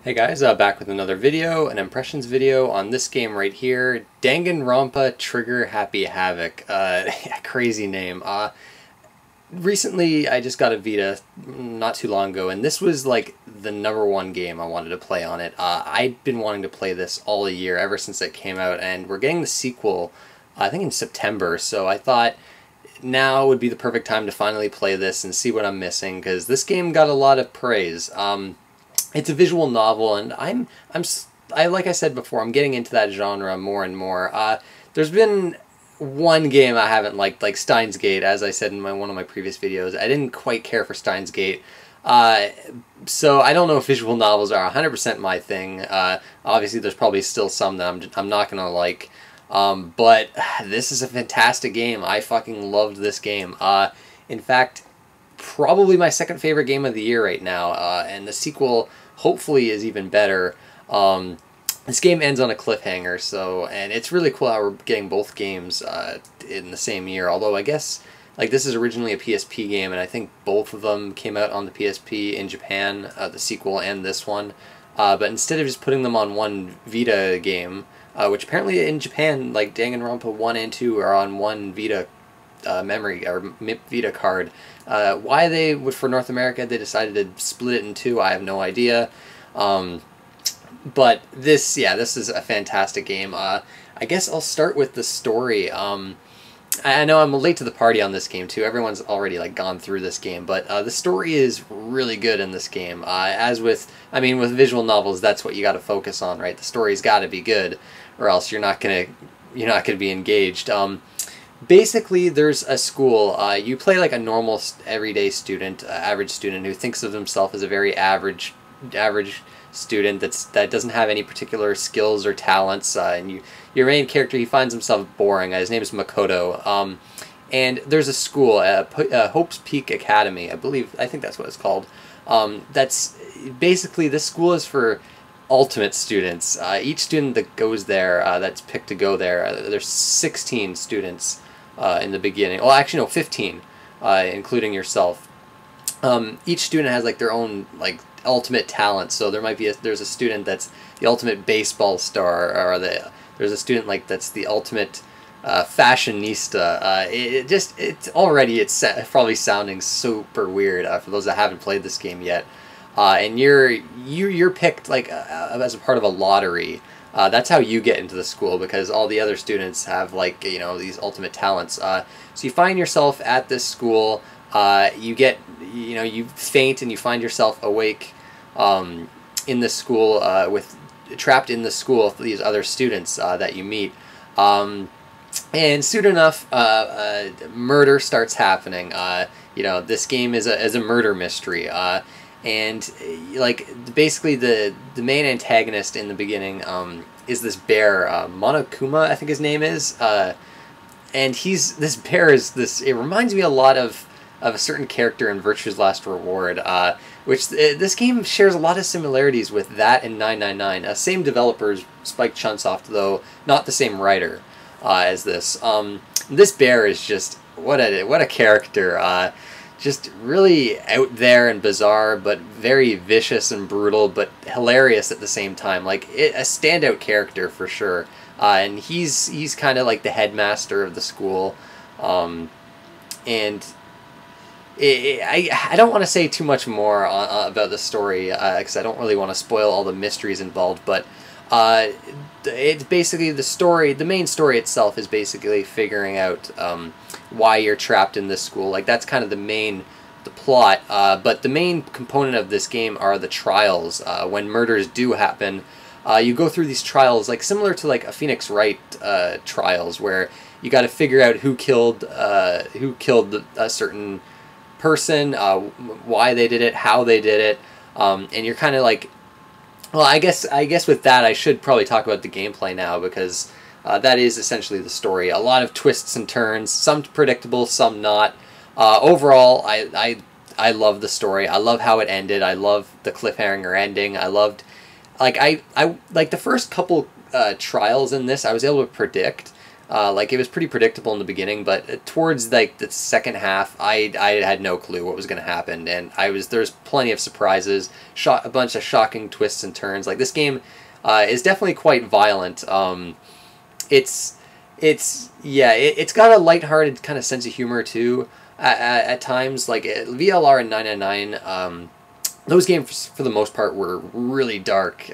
Hey guys, back with another video, an impressions video on this game right here, Danganronpa Trigger Happy Havoc. Crazy name. Recently I just got a Vita not too long ago, and this was like the #1 game I wanted to play on it. I've been wanting to play this all year, ever since it came out, and we're getting the sequel, I think in September, so I thought now would be the perfect time to finally play this and see what I'm missing, because this game got a lot of praise. It's a visual novel, and like I said before, I'm getting into that genre more and more. There's been one game I haven't liked, like Steins Gate, as I said in one of my previous videos. I didn't quite care for Steins Gate. So I don't know if visual novels are 100% my thing. Obviously, there's probably still some that I'm not going to like. But this is a fantastic game. I fucking loved this game. In fact, probably my second favorite game of the year right now, and the sequel hopefully is even better. This game ends on a cliffhanger, and it's really cool how we're getting both games in the same year, although I guess like this is originally a PSP game, and I think both of them came out on the PSP in Japan, the sequel and this one, but instead of just putting them on one Vita game, which apparently in Japan, like Danganronpa 1 and 2 are on one Vita memory or Vita card. Why they would, for North America, they decided to split it in two, I have no idea. But this is a fantastic game. I guess I'll start with the story. I know I'm late to the party on this game too. Everyone's already like gone through this game, but the story is really good in this game. As with, with visual novels, that's what you got to focus on, right? The story's got to be good, or else you're not gonna be engaged. Basically, there's a school. You play like a normal, everyday student, average student who thinks of himself as a very average student that doesn't have any particular skills or talents. And your main character, he finds himself boring. His name is Makoto. And there's a school, Hope's Peak Academy, I think that's what it's called. That's basically, this school is for ultimate students. Each student that goes there, that's picked to go there, there's 16 students in the beginning. Well, actually, no, 15, including yourself. Each student has like their own like ultimate talent. So there might be there's a student that's the ultimate baseball star, or there's a student like that's the ultimate fashionista. It's probably sounding super weird for those that haven't played this game yet. And you're picked like as a part of a lottery. That's how you get into the school, because all the other students have like these ultimate talents. So you find yourself at this school. You faint and you find yourself awake in the school trapped in the school with these other students that you meet. And soon enough, murder starts happening. This game is a murder mystery. And like basically the main antagonist in the beginning is this bear, Monokuma, I think his name is, and this bear is this. It reminds me a lot of a certain character in Virtue's Last Reward, which this game shares a lot of similarities with that and 999. Same developers, Spike Chunsoft, though not the same writer as this. This bear is just what a character. Just really out there and bizarre, but very vicious and brutal, but hilarious at the same time. Like a standout character for sure. And he's kind of like the headmaster of the school. And I don't want to say too much more about the story, because I don't really want to spoil all the mysteries involved. But it's basically the main story itself is basically figuring out why you're trapped in this school. Like that's kind of the plot. But the main component of this game are the trials. When murders do happen, you go through these trials, like similar to like a Phoenix Wright trials, where you got to figure out who killed a certain person, why they did it, how they did it, and you're kind of like, well, I guess with that I should probably talk about the gameplay now, because that is essentially the story. A lot of twists and turns, some predictable, some not. Overall, I love the story. I love how it ended. I love the cliffhanger ending. I loved, like, I like the first couple trials in this I was able to predict. Like, it was pretty predictable in the beginning, but towards like the second half, I had no clue what was going to happen, and there's plenty of surprises, a bunch of shocking twists and turns. Like, this game is definitely quite violent. It's it's got a lighthearted kind of sense of humor too at times. Like, VLR and 999. Those games, for the most part, were really dark,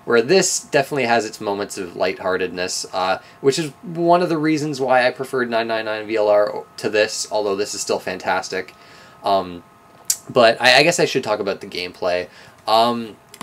where this definitely has its moments of lightheartedness, which is one of the reasons why I preferred 999 VLR to this, although this is still fantastic. But I guess I should talk about the gameplay.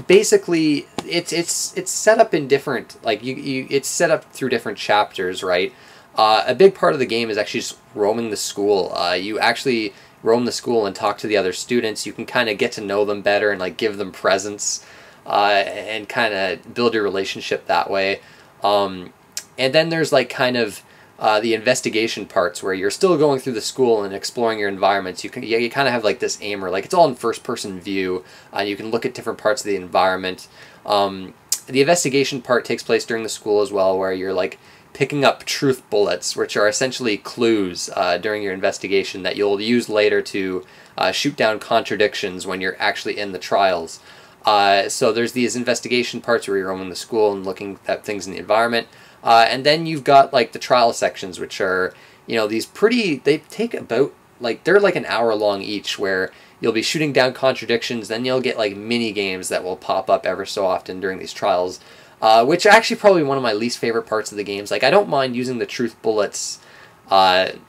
Basically, it's set up in different, like, it's set up through different chapters, right? A big part of the game is actually just roaming the school. You actually roam the school and talk to the other students. You can kind of get to know them better and like give them presents, and kind of build your relationship that way. And then there's like kind of the investigation parts where you're still going through the school and exploring your environments. You kind of have like this aimer, like it's all in first person view, and you can look at different parts of the environment. The investigation part takes place during the school as well, where you're like picking up truth bullets, which are essentially clues during your investigation that you'll use later to shoot down contradictions when you're actually in the trials. So there's these investigation parts where you're roaming the school and looking at things in the environment. And then you've got like the trial sections, which are, these they take about, like, they're like an hour long each, where you'll be shooting down contradictions. Then you'll get like mini games that will pop up ever so often during these trials. Which actually probably one of my least favorite parts of the games. Like, I don't mind using the truth bullets to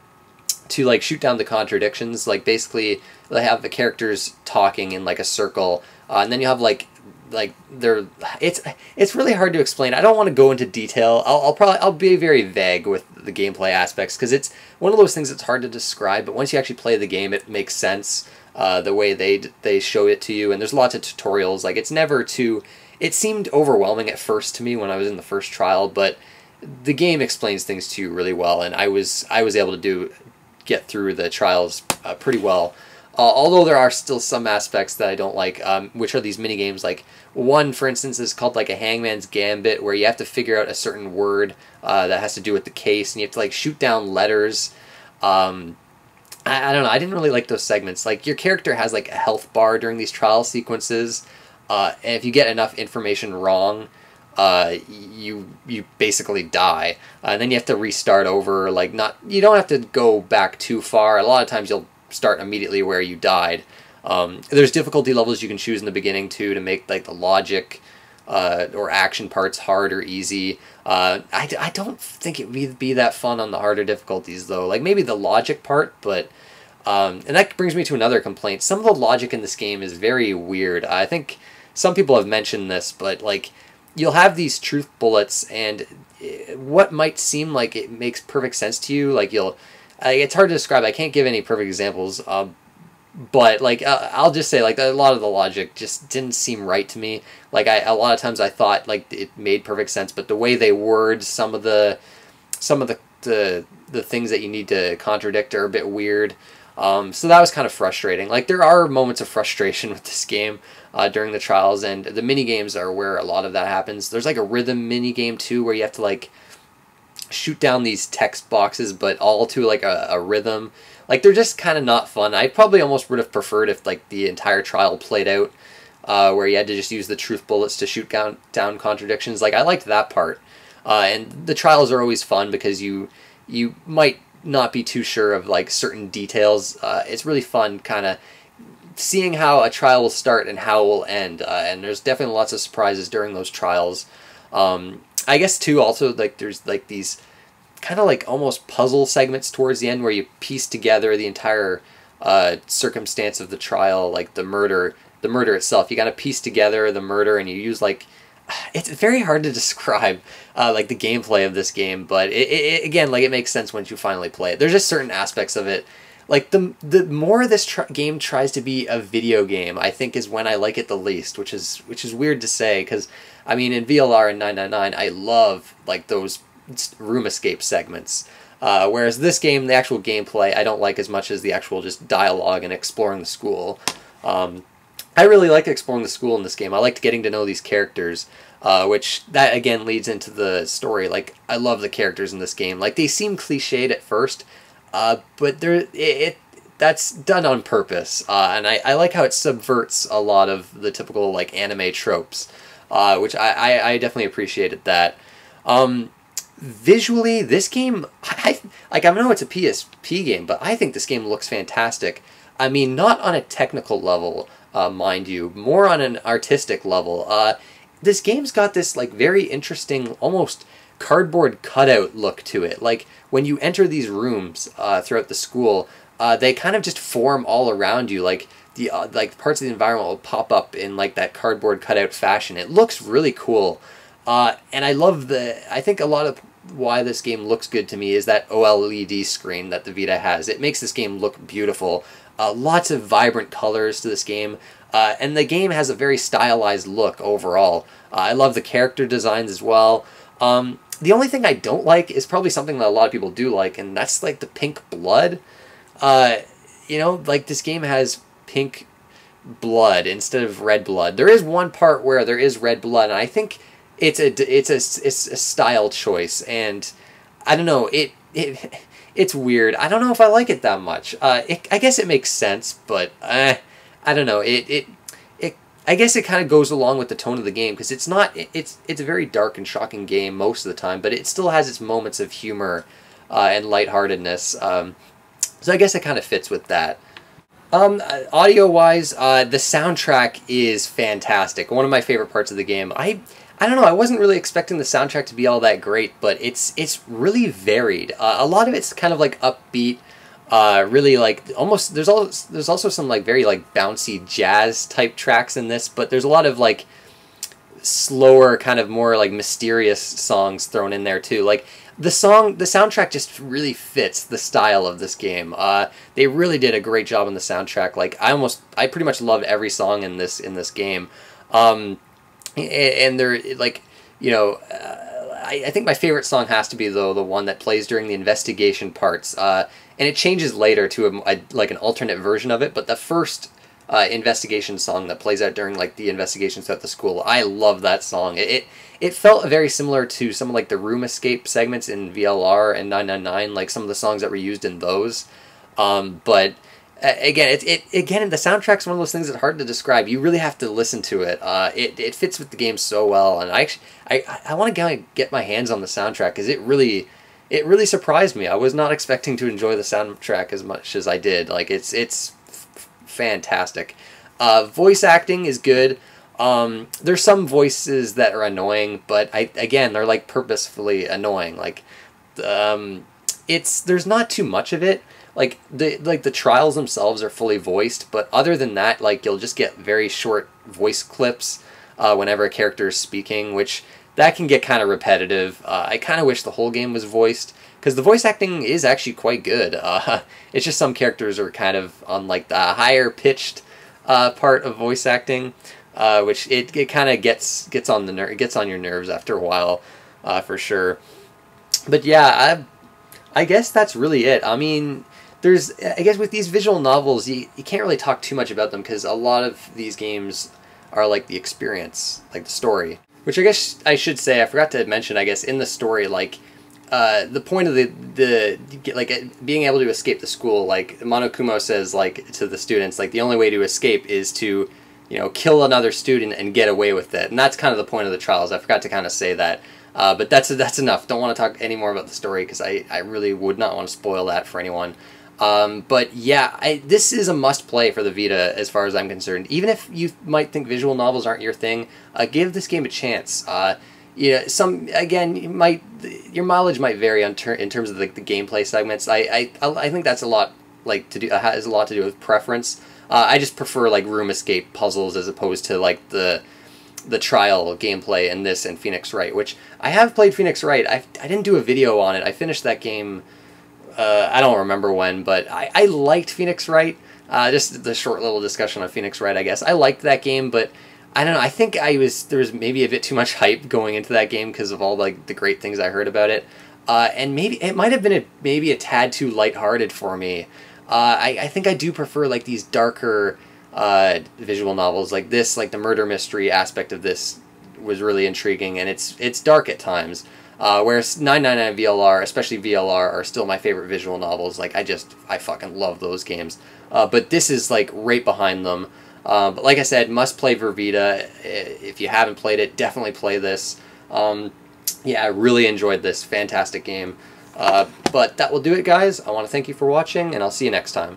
like shoot down the contradictions. Like, basically they have the characters talking in like a circle, and then you have like it's really hard to explain. I don't want to go into detail. I'll be very vague with the gameplay aspects, because it's one of those things that's hard to describe. But once you actually play the game, it makes sense. The way they show it to you, and there's lots of tutorials. Like, it's never too. It seemed overwhelming at first to me when I was in the first trial, but the game explains things to you really well, and I was able to get through the trials pretty well. Although there are still some aspects that I don't like, which are these mini games. Like, one, for instance, is called like a Hangman's Gambit, where you have to figure out a certain word that has to do with the case, and you have to like shoot down letters. I don't know. I didn't really like those segments. Like, your character has like a health bar during these trial sequences. And if you get enough information wrong, you basically die. And then you have to restart over. Like, you don't have to go back too far. A lot of times you'll start immediately where you died. There's difficulty levels you can choose in the beginning too, to make like the logic or action parts hard or easy. I don't think it would be that fun on the harder difficulties though. Like, maybe the logic part, but and that brings me to another complaint. Some of the logic in this game is very weird. I think some people have mentioned this, but like, you'll have these truth bullets, and what might seem like it makes perfect sense to you, like it's hard to describe. I can't give any perfect examples, but like I'll just say, like, a lot of the logic just didn't seem right to me. Like, a lot of times I thought like it made perfect sense, but the way they word some of the things that you need to contradict are a bit weird. So that was kind of frustrating. Like, there are moments of frustration with this game during the trials, and the mini games are where a lot of that happens. There's like a rhythm mini game too, where you have to like shoot down these text boxes, but all to like a rhythm. Like, they're just kind of not fun. I probably almost would have preferred if like the entire trial played out, where you had to just use the truth bullets to shoot down contradictions. Like, I liked that part. And the trials are always fun because you might not be too sure of like certain details. It's really fun kind of seeing how a trial will start and how it will end, and there's definitely lots of surprises during those trials. I guess too, also, like, there's like these kind of like almost puzzle segments towards the end where you piece together the entire circumstance of the trial, like the murder itself. You got to piece together the murder, and you use like, it's very hard to describe like the gameplay of this game, but it again, like, it makes sense once you finally play it. There's just certain aspects of it. Like, the more this game tries to be a video game, I think, is when I like it the least, which is weird to say, because I mean, in VLR and 999, I love like those room escape segments. Whereas this game, the actual gameplay, I don't like as much as the actual just dialogue and exploring the school. I really like exploring the school in this game. I liked getting to know these characters, which that again leads into the story. Like, I love the characters in this game. Like, they seem cliched at first, but that's done on purpose, and I like how it subverts a lot of the typical like anime tropes, which I definitely appreciated that. Visually, this game, I know it's a PSP game, but I think this game looks fantastic. I mean, not on a technical level, mind you, more on an artistic level. This game's got this like very interesting, almost cardboard cutout look to it. Like, when you enter these rooms throughout the school, they kind of just form all around you. Like, the like parts of the environment will pop up in like that cardboard cutout fashion. It looks really cool. And I love I think a lot of why this game looks good to me is that OLED screen that the Vita has. It makes this game look beautiful. Lots of vibrant colors to this game. And the game has a very stylized look overall. I love the character designs as well. The only thing I don't like is probably something that a lot of people do like, and that's like the pink blood. You know, like this game has pink blood instead of red blood. There is one part where there is red blood, and I think it's a style choice, and I don't know, it's weird. I don't know if I like it that much. I guess it makes sense, but I don't know. I guess it kind of goes along with the tone of the game, because it's a very dark and shocking game most of the time, but it still has its moments of humor and lightheartedness. So I guess it kind of fits with that. Audio-wise, the soundtrack is fantastic. One of my favorite parts of the game. I don't know, I wasn't really expecting the soundtrack to be all that great, but it's really varied. A lot of it's kind of like upbeat, really like almost, there's also some like very like bouncy jazz type tracks in this, but there's a lot of like slower, kind of more like mysterious songs thrown in there too. Like, the soundtrack just really fits the style of this game. They really did a great job on the soundtrack. Like, I pretty much loved every song in this game. And they're like, you know, I think my favorite song has to be though the one that plays during the investigation parts. And it changes later to like an alternate version of it, but the first investigation song that plays out during like the investigations at the school, I love that song. It felt very similar to some of like the room escape segments in VLR and 999, like some of the songs that were used in those. But again, the soundtrack's one of those things that's hard to describe. You really have to listen to it. It fits with the game so well, and I want to get my hands on the soundtrack, because it really surprised me. I was not expecting to enjoy the soundtrack as much as I did. Like, it's fantastic. Voice acting is good. There's some voices that are annoying, but again, they're like purposefully annoying. Like, there's not too much of it. Like, the trials themselves are fully voiced, but other than that, like, you'll just get very short voice clips whenever a character is speaking, which that can get kind of repetitive. I kind of wish the whole game was voiced, because the voice acting is actually quite good. It's just some characters are kind of on like the higher pitched part of voice acting, which it kind of gets on your nerves after a while, for sure. But yeah, I guess that's really it. I mean, I guess with these visual novels, you can't really talk too much about them, because a lot of these games are like the experience, like the story. Which I guess I should say, I forgot to mention, I guess, in the story, like, the point of being able to escape the school, like, Monokumo says, like, to the students, like, the only way to escape is to, you know, kill another student and get away with it. And that's kind of the point of the trials. I forgot to kind of say that. But that's enough. Don't want to talk any more about the story, because I really would not want to spoil that for anyone. But yeah, this is a must-play for the Vita as far as I'm concerned. Even if you might think visual novels aren't your thing, give this game a chance. You know, again, your mileage might vary in terms of the gameplay segments. I think that's a lot has a lot to do with preference. I just prefer like room escape puzzles as opposed to like the trial gameplay in this and Phoenix Wright, which I have played Phoenix Wright. I didn't do a video on it. I finished that game. I don't remember when, but I liked Phoenix Wright. Just the short little discussion on Phoenix Wright, I guess. I liked that game, but I don't know. I think there was maybe a bit too much hype going into that game because of all like the great things I heard about it. And maybe it might have been maybe a tad too lighthearted for me. I think I do prefer like these darker, visual novels like this. Like the murder mystery aspect of this was really intriguing, and it's dark at times. Whereas 999 VLR, especially VLR, are still my favorite visual novels. Like I fucking love those games. But this is like right behind them. But like I said, must play Vervita. If you haven't played it, definitely play this. Yeah, I really enjoyed this fantastic game. But that will do it, guys. I want to thank you for watching, and I'll see you next time.